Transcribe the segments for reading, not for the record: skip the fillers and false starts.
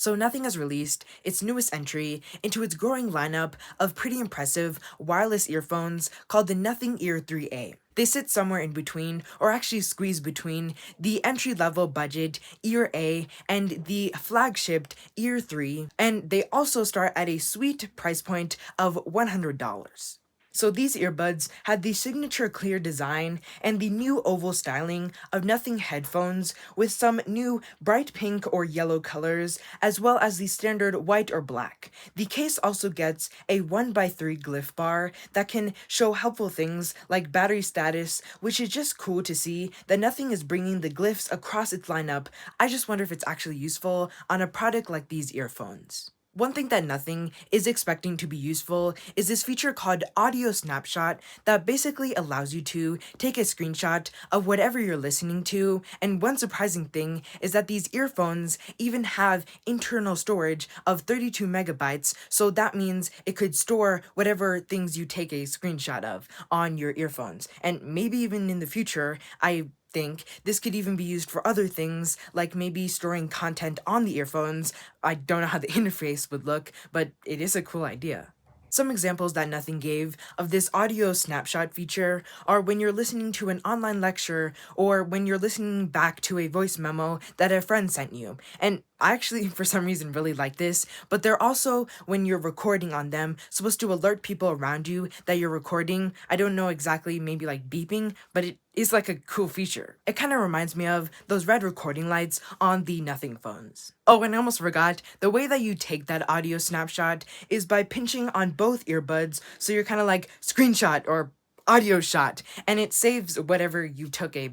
So Nothing has released its newest entry into its growing lineup of pretty impressive wireless earphones called the Nothing Ear 3A. They sit somewhere in between, or actually squeeze between, the entry-level budget Ear A and the flagship Ear 3, and they also start at a sweet price point of $100. So these earbuds had the signature clear design and the new oval styling of Nothing headphones with some new bright pink or yellow colors, as well as the standard white or black. The case also gets a 1x3 glyph bar that can show helpful things like battery status, which is just cool to see that Nothing is bringing the glyphs across its lineup. I just wonder if it's actually useful on a product like these earphones. One thing that Nothing is expecting to be useful is this feature called Audio Snapshot that basically allows you to take a screenshot of whatever you're listening to, and one surprising thing is that these earphones even have internal storage of 32 megabytes, so that means it could store whatever things you take a screenshot of on your earphones. And maybe even in the future, I think this could even be used for other things, like maybe storing content on the earphones. I don't know how the interface would look, but it is a cool idea. Some examples that Nothing gave of this audio snapshot feature are when you're listening to an online lecture or when you're listening back to a voice memo that a friend sent you. And I actually, for some reason, really like this, but they're also, when you're recording on them, supposed to alert people around you that you're recording. I don't know exactly, maybe like beeping, but it is like a cool feature. It kind of reminds me of those red recording lights on the Nothing phones. Oh, and I almost forgot, the way that you take that audio snapshot is by pinching on both earbuds, so you're kind of like screenshot or audio shot, and it saves whatever you took a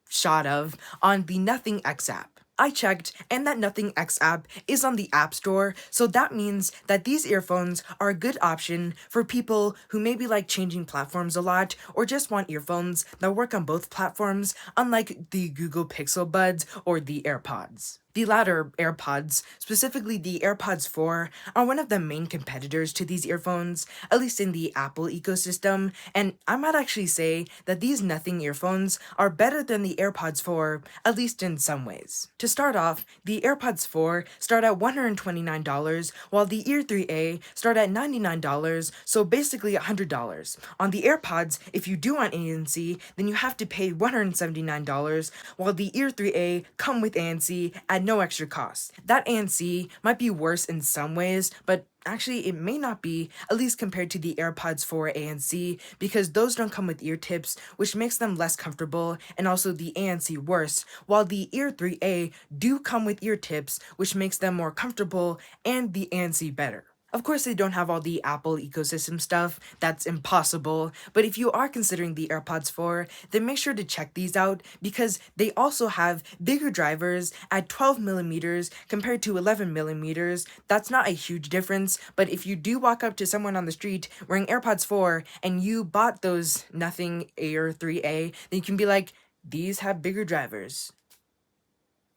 shot of on the Nothing X app. I checked, and that Nothing X app is on the App Store, so that means that these earphones are a good option for people who maybe like changing platforms a lot, or just want earphones that work on both platforms, unlike the Google Pixel Buds or the AirPods. The latter, AirPods, specifically the AirPods 4, are one of the main competitors to these earphones, at least in the Apple ecosystem, and I might actually say that these Nothing earphones are better than the AirPods 4, at least in some ways. To start off, the AirPods 4 start at $129, while the Ear 3A start at $99, so basically $100. On the AirPods, if you do want ANC, then you have to pay $179, while the Ear 3A come with ANC at no extra cost. That ANC might be worse in some ways, but actually it may not be, at least compared to the AirPods 4 ANC, because those don't come with ear tips, which makes them less comfortable, and also the ANC worse, while the Ear 3A do come with ear tips, which makes them more comfortable and the ANC better. Of course, they don't have all the Apple ecosystem stuff, that's impossible, but if you are considering the AirPods 4, then make sure to check these out because they also have bigger drivers at 12mm compared to 11mm. That's not a huge difference, but if you do walk up to someone on the street wearing AirPods 4 and you bought those Nothing Ear 3A, then you can be like, these have bigger drivers.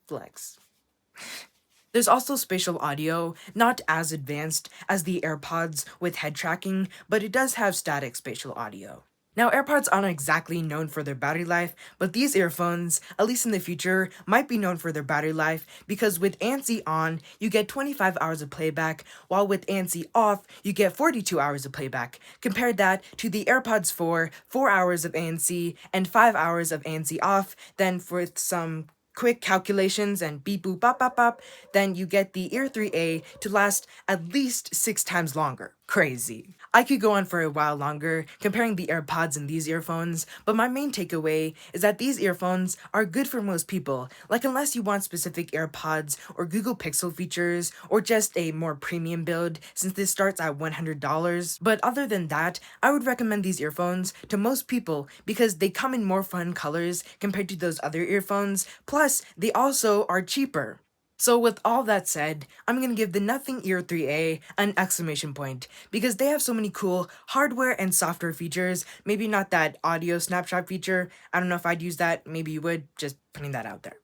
Flex. There's also spatial audio, not as advanced as the AirPods with head tracking, but it does have static spatial audio. Now, AirPods aren't exactly known for their battery life, but these earphones, at least in the future, might be known for their battery life because with ANC on, you get 25 hours of playback, while with ANC off, you get 42 hours of playback. Compare that to the AirPods 4 hours of ANC and 5 hours of ANC off, then for some quick calculations and beep boop bop bop bop, then you get the Ear 3A to last at least 6 times longer. Crazy. I could go on for a while longer comparing the AirPods and these earphones, but my main takeaway is that these earphones are good for most people, like unless you want specific AirPods or Google Pixel features or just a more premium build since this starts at $100. But other than that, I would recommend these earphones to most people because they come in more fun colors compared to those other earphones, plus they also are cheaper. So with all that said, I'm gonna give the Nothing Ear 3A an exclamation point, because they have so many cool hardware and software features, maybe not that audio snapshot feature, I don't know if I'd use that, maybe you would, just putting that out there.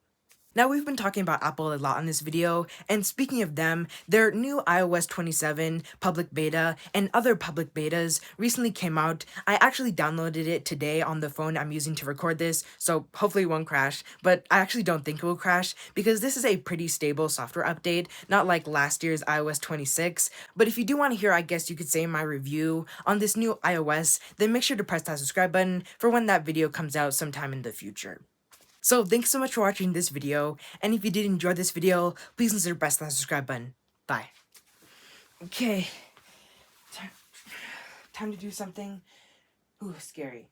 Now, we've been talking about Apple a lot in this video, and speaking of them, their new iOS 27 public beta and other public betas recently came out. I actually downloaded it today on the phone I'm using to record this, so hopefully it won't crash, but I actually don't think it will crash because this is a pretty stable software update, not like last year's iOS 26. But if you do want to hear, I guess you could say, my review on this new iOS, then make sure to press that subscribe button for when that video comes out sometime in the future. So thanks so much for watching this video, and if you did enjoy this video, please consider pressing that subscribe button. Bye. Okay, time to do something, scary.